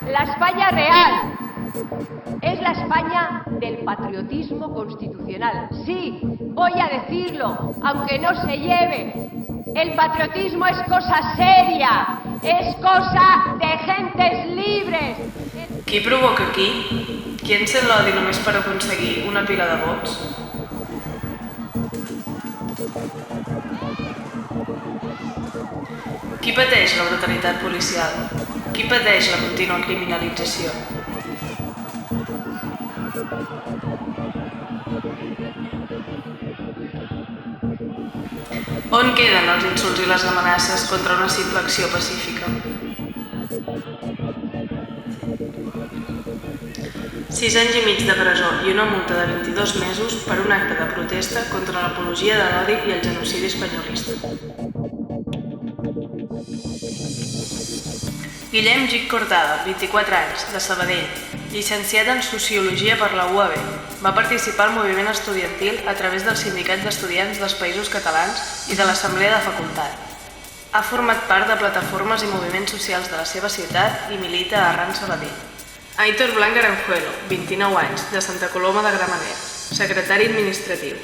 La España real es la España del patriotismo constitucional. Sí, voy a decirlo, aunque no se lleve. El patriotismo es cosa seria, es cosa de gentes libres. Qui provoca qui? Qui encén l'odi només per aconseguir una pila de vots? Qui pateix la brutalitat policial? Qui pateix la contínua criminalització? On queden els insults i les amenaces contra una simple acció pacífica? 6 anys i mig de presó i una multa de 22 mesos per un acte de protesta contra l'apologia de l'odi i el genocidi espanyolista. Guillem Gich Cortada, 24 anys, de Sabadell, llicenciat en Sociologia per la UAB, va participar al moviment estudiantil a través del Sindicat d'Estudiants dels Països Catalans i de l'Assemblea de Facultat. Ha format part de plataformes i moviments socials de la seva ciutat i milita a Arran Sabadell. Aitor Blanc Aranjuelo, 29 anys, de Santa Coloma de Gramenet, secretari administratiu,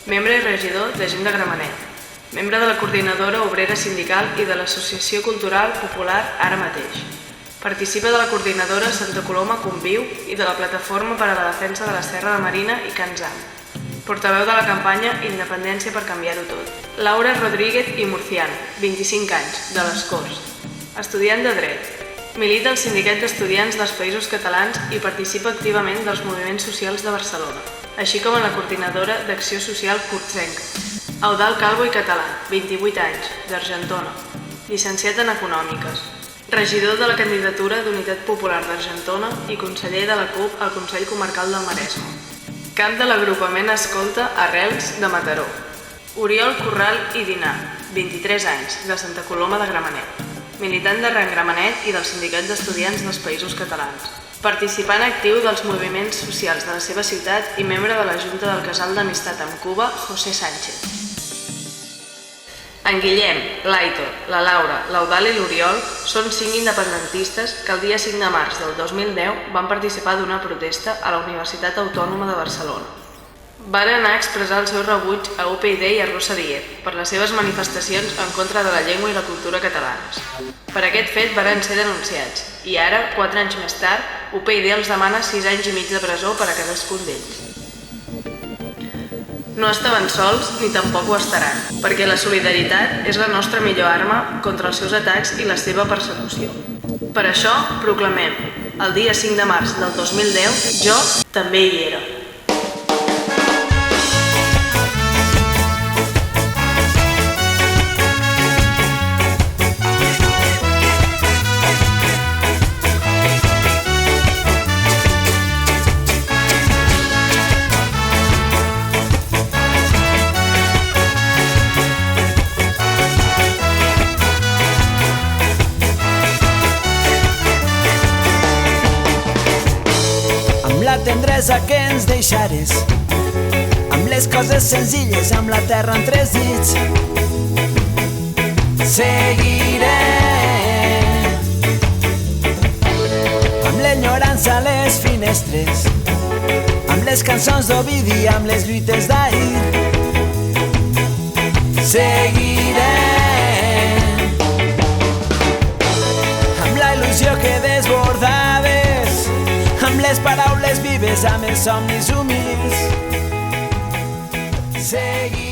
membre i regidor de Gent de Gramenet, membre de la Coordinadora Obrera Sindical i de l'Associació Cultural Popular Ara Mateix. Participa de la Coordinadora Santa Coloma Conviu i de la Plataforma per a la Defensa de la Serra de Marina i Can Zam. Portaveu de la campanya Independència per canviar-ho tot. Laura Rodríguez i Murciano, 25 anys, de les Corts. Estudiant de Dret. Milita al Sindicat d'Estudiants dels Països Catalans i participa activament dels moviments socials de Barcelona, així com en la Coordinadora d'Acció Social Kurtzenca. Eudald Calvo i Català, 28 anys, d'Argentona, llicenciat en Econòmiques, regidor de la candidatura d'Unitat Popular d'Argentona i conseller de la CUP al Consell Comarcal del Maresme. Cap de l'agrupament Escolta Arrels de Mataró. Oriol Corral i Dinar, 23 anys, de Santa Coloma de Gramenet, militant d'Arran Gramenet i del Sindicat d'Estudiants dels Països Catalans. Participant actiu dels moviments socials de la seva ciutat i membre de la Junta del Casal d'Amistat amb Cuba, José Sánchez. En Guillem, l'Aitor, la Laura, l'Eudald i l'Oriol són 5 independentistes que el dia 5 de març del 2010 van participar d'una protesta a la Universitat Autònoma de Barcelona. Van anar a expressar el seu rebuig a UPyD i a Rosa Díez per les seves manifestacions en contra de la llengua i la cultura catalanes. Per aquest fet varen ser denunciats i ara, 4 anys més tard, UPyD els demana 6 anys i mig de presó per a cadascun d'ells. No estaven sols ni tampoc ho estaran, perquè la solidaritat és la nostra millor arma contra els seus atacs i la seva persecució. Per això proclamem, el dia 5 de març del 2010, jo també hi era. La tendresa que ens deixares, amb les coses senzilles, amb la terra en 3 dits. Seguiré amb l'enyorança a les finestres, amb les cançons d'Ovidi, amb les lluites d'ahir. Seguiré amb la il·lusió que desbordaves, amb les paraules vives, amb els somnis humils. Seguiré